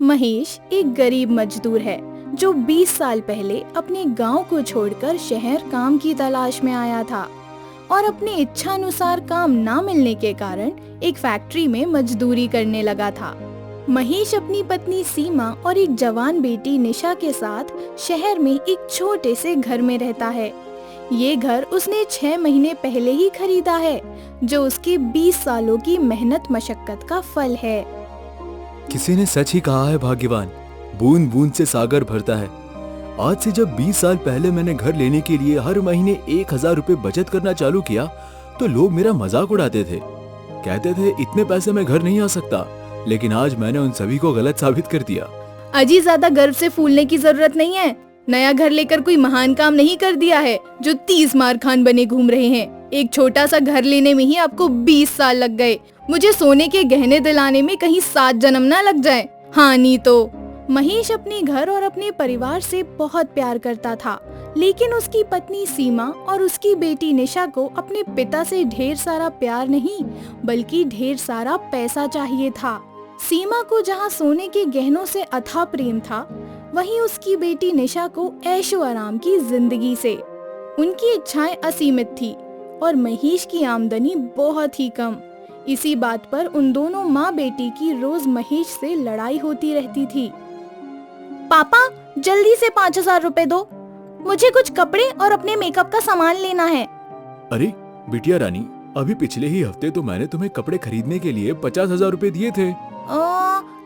महेश एक गरीब मजदूर है जो 20 साल पहले अपने गांव को छोड़कर शहर काम की तलाश में आया था और अपनी इच्छा अनुसार काम ना मिलने के कारण एक फैक्ट्री में मजदूरी करने लगा था। महेश अपनी पत्नी सीमा और एक जवान बेटी निशा के साथ शहर में एक छोटे से घर में रहता है। ये घर उसने 6 महीने पहले ही खरीदा है, जो उसके 20 सालों की मेहनत मशक्कत का फल है। किसी ने सच ही कहा है भाग्यवान बूंद बूंद से सागर भरता है। आज से जब 20 साल पहले मैंने घर लेने के लिए हर महीने 1000 रुपए बचत करना चालू किया तो लोग मेरा मजाक उड़ाते थे, कहते थे इतने पैसे में घर नहीं आ सकता। लेकिन आज मैंने उन सभी को गलत साबित कर दिया। अजी ज्यादा गर्व से फूलने की जरूरत नहीं है। नया घर लेकर कोई महान काम नहीं कर दिया है जो 30 मार खान बने घूम रहे हैं। एक छोटा सा घर लेने में ही आपको 20 साल लग गए। मुझे सोने के गहने दिलाने में कहीं 7 जन्म ना लग जाए। हाँ नहीं तो। महेश अपने घर और अपने परिवार से बहुत प्यार करता था, लेकिन उसकी पत्नी सीमा और उसकी बेटी निशा को अपने पिता से ढेर सारा प्यार नहीं बल्कि ढेर सारा पैसा चाहिए था। सीमा को जहाँ सोने के गहनों से अथाह प्रेम था, वहीं उसकी बेटी निशा को ऐशो आराम की जिंदगी से। उनकी इच्छाएं असीमित थी और महेश की आमदनी बहुत ही कम। इसी बात पर उन दोनों माँ बेटी की रोज महेश से लड़ाई होती रहती थी। पापा जल्दी से 5000 रुपए दो, मुझे कुछ कपड़े और अपने मेकअप का सामान लेना है। अरे बिटिया रानी, अभी पिछले ही हफ्ते तो मैंने तुम्हें कपड़े खरीदने के लिए 50,000 रुपए दिए थे।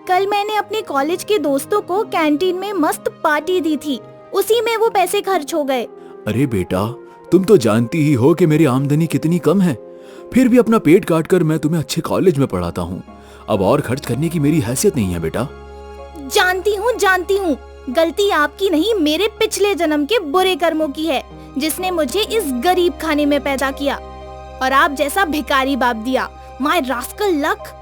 कल मैंने अपने कॉलेज के दोस्तों को कैंटीन में मस्त पार्टी दी थी, उसी में वो पैसे खर्च हो गए। अरे बेटा, तुम तो जानती ही हो कि मेरी आमदनी कितनी कम है, फिर भी अपना पेट काट कर मैं तुम्हें अच्छे कॉलेज में पढ़ाता हूँ। अब और खर्च करने की मेरी हैसियत नहीं है बेटा। जानती हूँ, गलती आपकी नहीं मेरे पिछले जन्म के बुरे कर्मों की है, जिसने मुझे इस गरीब खाने में पैदा किया और आप जैसा भिखारी बाप दिया। My rascal luck.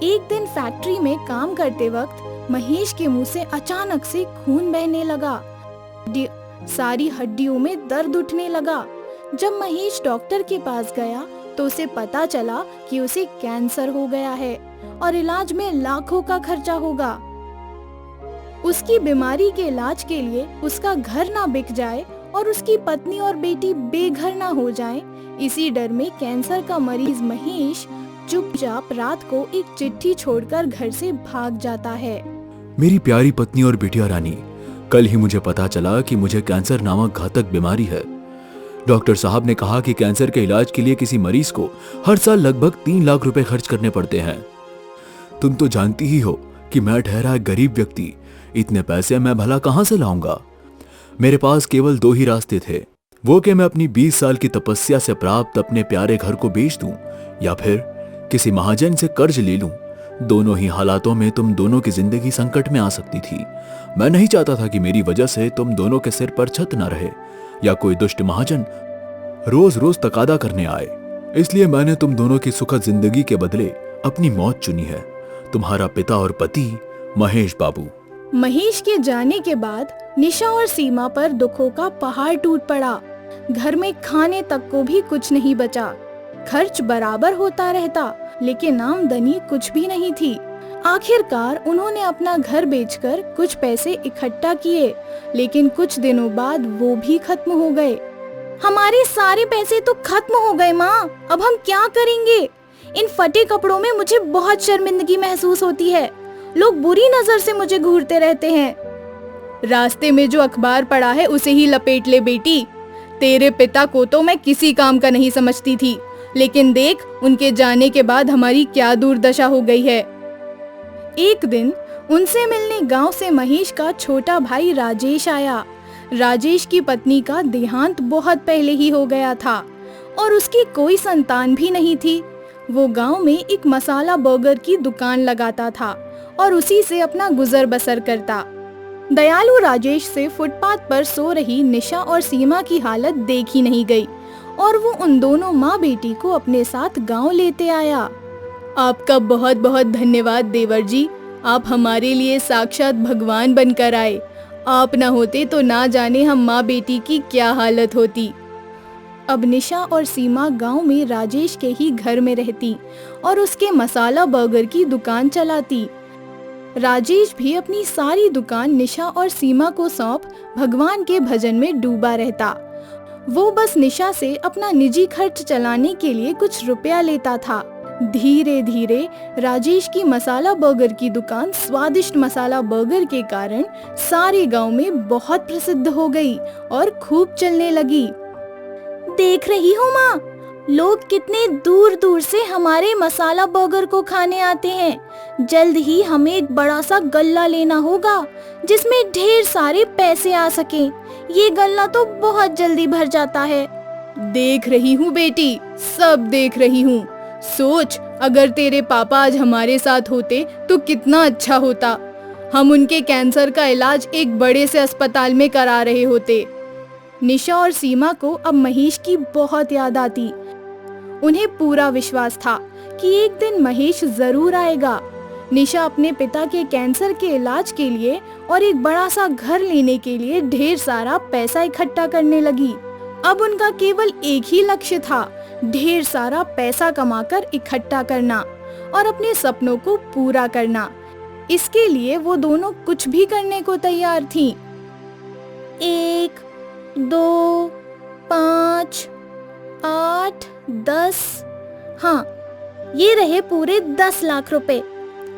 एक दिन फैक्ट्री में काम करते वक्त महेश के मुंह से अचानक से खून बहने लगा। सारी हड्डियों में दर्द उठने लगा। जब महेश डॉक्टर के पास गया तो उसे पता चला कि उसे कैंसर हो गया है और इलाज में लाखों का खर्चा होगा। उसकी बीमारी के इलाज के लिए उसका घर ना बिक जाए और उसकी पत्नी और बेटी बेघर ना हो जाएं, इसी डर में कैंसर का मरीज महेश चुपचाप रात को एक चिट्ठी छोड़कर घर से भाग जाता है। मेरी प्यारी पत्नी और बिटिया रानी, कल ही मुझे पता चला कि मुझे कैंसर नामक घातक बीमारी है। डॉक्टर साहब ने कहा कि कैंसर के इलाज के लिए किसी मरीज को हर साल लगभग 3 लाख रुपए खर्च करने पड़ते हैं। तुम तो जानती ही हो कि मैं ठहरा एक गरीब व्यक्ति, इतने पैसे मैं भला कहां से लाऊंगा। मेरे पास केवल 2 ही रास्ते थे, वो कि मैं अपनी 20 साल की तपस्या से प्राप्त अपने प्यारे घर को बेच दूं या फिर किसी महाजन से कर्ज ले लूं। दोनों ही हालातों में तुम दोनों की जिंदगी संकट में आ सकती थी। मैं नहीं चाहता था कि मेरी वजह से तुम दोनों के सिर पर छत न रहे या कोई दुष्ट महाजन रोज रोज तकादा करने आए। इसलिए मैंने तुम दोनों की सुखद जिंदगी के बदले अपनी मौत चुनी है। तुम्हारा पिता और पति महेश बाबू। महेश के जाने के बाद निशा और सीमा पर दुखों का पहाड़ टूट पड़ा। घर में खाने तक को भी कुछ नहीं बचा। खर्च बराबर होता रहता, लेकिन आमदनी कुछ भी नहीं थी। आखिरकार उन्होंने अपना घर बेचकर कुछ पैसे इकट्ठा किए, लेकिन कुछ दिनों बाद वो भी खत्म हो गए। हमारे सारे पैसे तो खत्म हो गए माँ, अब हम क्या करेंगे? इन फटे कपड़ों में मुझे बहुत शर्मिंदगी महसूस होती है। लोग बुरी नजर से मुझे घूरते रहते हैं। रास्ते में जो अखबार पड़ा है उसे ही लपेट ले बेटी। तेरे पिता को तो मैं किसी काम का नहीं समझती थी, लेकिन देख उनके जाने के बाद हमारी क्या दुर्दशा हो गई है। एक दिन उनसे मिलने गांव से महेश का छोटा भाई राजेश आया। राजेश की पत्नी का देहांत बहुत पहले ही हो गया था और उसकी कोई संतान भी नहीं थी। वो गांव में एक मसाला बर्गर की दुकान लगाता था और उसी से अपना गुजर बसर करता। दयालु राजेश से फुटपाथ पर सो रही निशा और सीमा की हालत देखी नहीं गई और वो उन दोनों माँ बेटी को अपने साथ गांव लेते आया। आपका बहुत बहुत धन्यवाद देवर जी, आप हमारे लिए साक्षात भगवान बनकर आए। आप ना होते तो ना जाने हम माँ बेटी की क्या हालत होती। अब निशा और सीमा गांव में राजेश के ही घर में रहती और उसके मसाला बर्गर की दुकान चलाती। राजेश भी अपनी सारी दुकान निशा और सीमा को सौंप भगवान के भजन में डूबा रहता। वो बस निशा से अपना निजी खर्च चलाने के लिए कुछ रुपया लेता था। धीरे धीरे राजेश की मसाला बर्गर की दुकान स्वादिष्ट मसाला बर्गर के कारण सारे गांव में बहुत प्रसिद्ध हो गई और खूब चलने लगी। देख रही हो माँ, लोग कितने दूर दूर से हमारे मसाला बर्गर को खाने आते हैं। जल्द ही हमें एक बड़ा सा गल्ला लेना होगा जिसमें ढेर सारे पैसे आ सकें। ये गल्ला तो बहुत जल्दी भर जाता है। देख रही हूँ बेटी, सब देख रही हूँ। सोच, अगर तेरे पापा आज हमारे साथ होते तो कितना अच्छा होता। हम उनके कैंसर का इलाज एक बड़े से अस्पताल में करा रहे होते। निशा और सीमा को अब महेश की बहुत याद आती। उन्हें पूरा विश्वास था कि एक दिन महेश जरूर आएगा। निशा अपने पिता के कैंसर के इलाज के लिए और एक बड़ा सा घर लेने के लिए ढेर सारा पैसा इकट्ठा करने लगी। अब उनका केवल एक ही लक्ष्य था, ढेर सारा पैसा कमाकर इकट्ठा करना और अपने सपनों को पूरा करना। इसके लिए वो दोनों कुछ भी करने को तैयार थीं। 1, 2, 5, 8, 10, हाँ, ये रहे पूरे 10 लाख रुपए।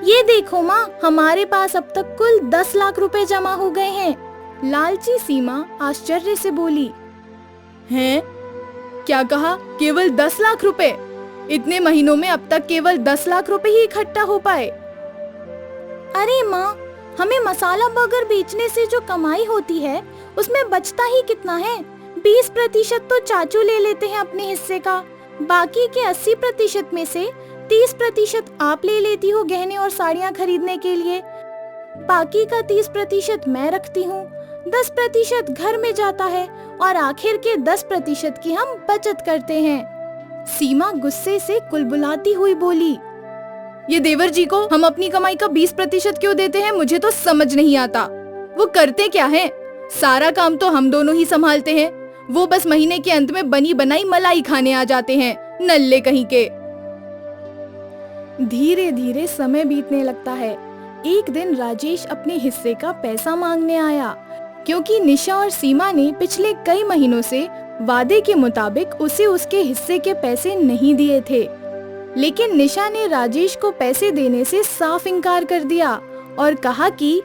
ये देखो माँ, हमारे पास अब तक कुल 10 लाख रुपए जमा हो गए हैं। लालची सीमा आश्चर्य से बोली। हैं? क्या कहा? केवल 10 लाख रुपए? इतने महीनों में अब तक केवल 10 लाख रुपए ही इकट्ठा हो पाए? अरे माँ, हमें मसाला बर्गर बेचने से जो कमाई होती है उसमें बचता ही कितना है। 20% तो चाचू ले लेते हैं अपने हिस्से का। बाकी के 80% में से 30% आप ले लेती हो गहने और साड़ियाँ खरीदने के लिए। बाकी का 30% मैं रखती हूँ। 10% घर में जाता है और आखिर के 10% की हम बचत करते हैं। सीमा गुस्से से कुलबुलाती हुई बोली। ये देवर जी को हम अपनी कमाई का 20% क्यों देते हैं, मुझे तो समझ नहीं आता। वो करते क्या हैं? सारा काम तो हम दोनों ही संभालते हैं। वो बस महीने के अंत में बनी बनाई मलाई खाने आ जाते हैं, नल्ले कहीं के। धीरे धीरे समय बीतने लगता है। एक दिन राजेश अपने हिस्से का पैसा मांगने आया, क्योंकि निशा और सीमा ने पिछले कई महीनों से वादे के मुताबिक उसे उसके हिस्से के पैसे नहीं दिए थे। लेकिन निशा ने राजेश को पैसे देने से साफ इनकार कर दिया और कहा कि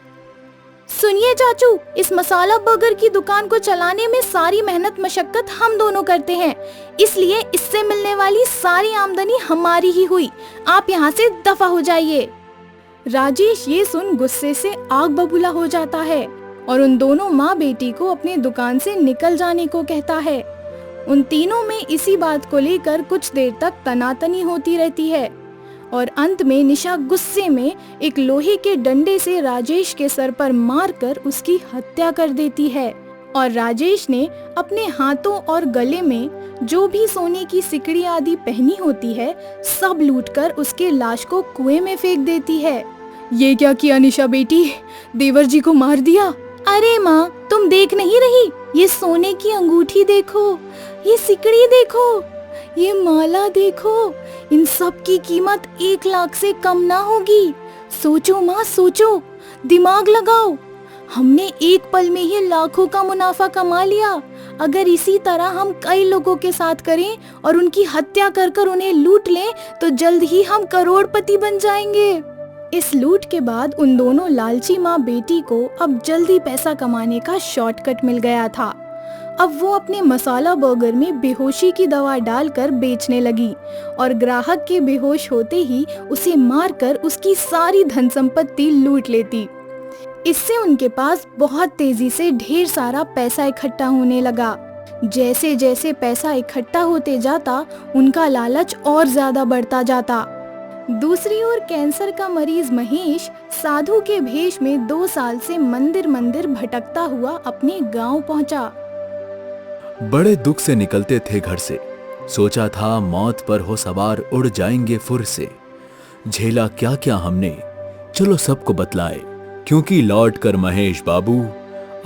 सुनिए चाचू, इस मसाला बर्गर की दुकान को चलाने में सारी मेहनत मशक्कत हम दोनों करते हैं, इसलिए इससे मिलने वाली सारी आमदनी हमारी ही हुई। आप यहाँ से दफा हो जाइए। राजेश ये सुन गुस्से से आग बबूला हो जाता है और उन दोनों माँ बेटी को अपने दुकान से निकल जाने को कहता है। उन तीनों में इसी बात को लेकर कुछ देर तक तनातनी होती रहती है और अंत में निशा गुस्से में एक लोहे के डंडे से राजेश के सर पर मारकर उसकी हत्या कर देती है और राजेश ने अपने हाथों और गले में जो भी सोने की सिकड़ी आदि पहनी होती है सब लूटकर उसके लाश को कुएं में फेंक देती है। ये क्या किया निशा बेटी, देवर जी को मार दिया? अरे माँ, तुम देख नहीं रही? ये सोने की अंगूठी देखो, ये सिकड़ी देखो, ये माला देखो, इन सब की कीमत 1 लाख से कम ना होगी। सोचो माँ, सोचो, दिमाग लगाओ। हमने एक पल में ही लाखों का मुनाफा कमा लिया। अगर इसी तरह हम कई लोगों के साथ करें और उनकी हत्या कर कर उन्हें लूट लें तो जल्द ही हम करोड़पति बन जाएंगे। इस लूट के बाद उन दोनों लालची माँ बेटी को अब जल्दी पैसा कमाने का शॉर्टकट मिल गया था। अब वो अपने मसाला बर्गर में बेहोशी की दवा डालकर बेचने लगी और ग्राहक के बेहोश होते ही उसे मारकर उसकी सारी धन संपत्ति लूट लेती। इससे उनके पास बहुत तेजी से ढेर सारा पैसा इकट्ठा होने लगा। जैसे जैसे पैसा इकट्ठा होते जाता उनका लालच और ज्यादा बढ़ता जाता। दूसरी ओर कैंसर का मरीज महेश साधु के भेष में 2 साल से मंदिर मंदिर भटकता हुआ अपने गांव पहुंचा। बड़े दुख से निकलते थे घर से, सोचा था मौत पर हो सवार उड़ जाएंगे फुर से। झेला क्या क्या हमने, चलो सबको बतलाए, क्योंकि लौट कर महेश बाबू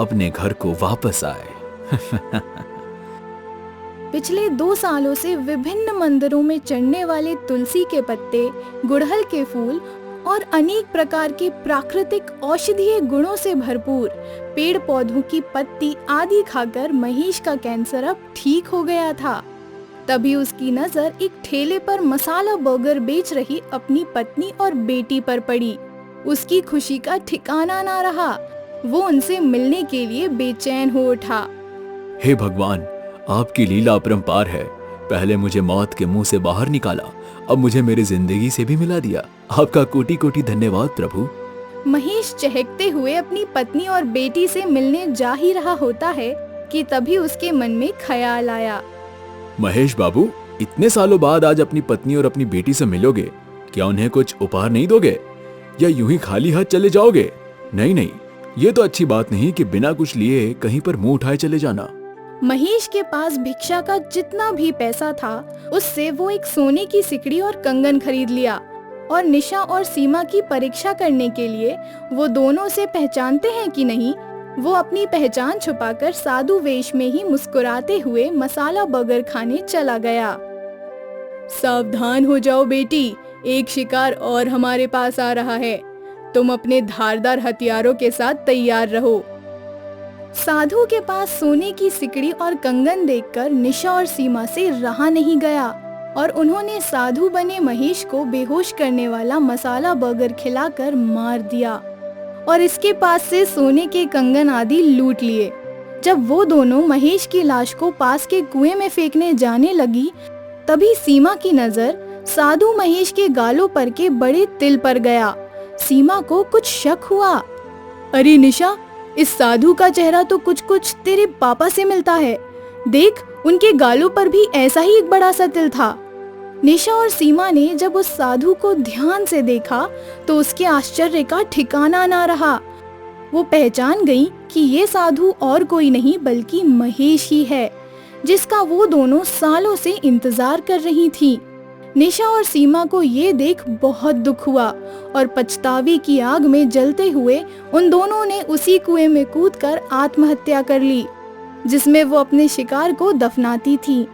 अपने घर को वापस आए। पिछले 2 सालों से विभिन्न मंदिरों में चढ़ने वाले तुलसी के पत्ते, गुड़हल के फूल और अनेक प्रकार के प्राकृतिक औषधीय गुणों से भरपूर पेड़ पौधों की पत्ती आदि खाकर महेश का कैंसर अब ठीक हो गया था। तभी उसकी नजर एक ठेले पर मसाला बर्गर बेच रही अपनी पत्नी और बेटी पर पड़ी। उसकी खुशी का ठिकाना ना रहा। वो उनसे मिलने के लिए बेचैन हो उठा। हे भगवान, आपकी लीला अपरंपार है। पहले मुझे मौत के मुंह से बाहर निकाला, अब मुझे मेरी जिंदगी से भी मिला दिया। आपका कोटि कोटि धन्यवाद प्रभु। महेश चहकते हुए अपनी पत्नी और बेटी से मिलने जा ही रहा होता है कि तभी उसके मन में ख्याल आया। महेश बाबू, इतने सालों बाद आज अपनी पत्नी और अपनी बेटी से मिलोगे, क्या उन्हें कुछ उपहार नहीं दोगे या यूं ही खाली हाथ चले जाओगे? नहीं नहीं, ये तो अच्छी बात नहीं कि बिना कुछ लिए कहीं पर मुंह उठाए चले जाना। महेश के पास भिक्षा का जितना भी पैसा था उससे वो एक सोने की सिकड़ी और कंगन खरीद लिया और निशा और सीमा की परीक्षा करने के लिए वो दोनों से पहचानते हैं कि नहीं, वो अपनी पहचान छुपाकर साधु वेश में ही मुस्कुराते हुए मसाला बर्गर खाने चला गया। सावधान हो जाओ बेटी, एक शिकार और हमारे पास आ रहा है। तुम अपने धारदार हथियारों के साथ तैयार रहो। साधु के पास सोने की सिकड़ी और कंगन देखकर निशा और सीमा से रहा नहीं गया और उन्होंने साधु बने महेश को बेहोश करने वाला मसाला बर्गर खिलाकर मार दिया और इसके पास से सोने के कंगन आदि लूट लिए। जब वो दोनों महेश की लाश को पास के कुएं में फेंकने जाने लगी, तभी सीमा की नजर साधु महेश के गालों पर के बड़े तिल पर गया। सीमा को कुछ शक हुआ। अरे निशा, इस साधु का चेहरा तो कुछ तेरे पापा से मिलता है। देख, उनके गालों पर भी ऐसा ही एक बड़ा सा तिल था। निशा और सीमा ने जब उस साधु को ध्यान से देखा तो उसके आश्चर्य का ठिकाना ना रहा। वो पहचान गई कि ये साधु और कोई नहीं बल्कि महेश ही है, जिसका वो दोनों सालों से इंतजार कर रही थी। निशा और सीमा को ये देख बहुत दुख हुआ और पछतावे की आग में जलते हुए उन दोनों ने उसी कुएं में कूदकर आत्महत्या कर ली, जिसमें वो अपने शिकार को दफनाती थी।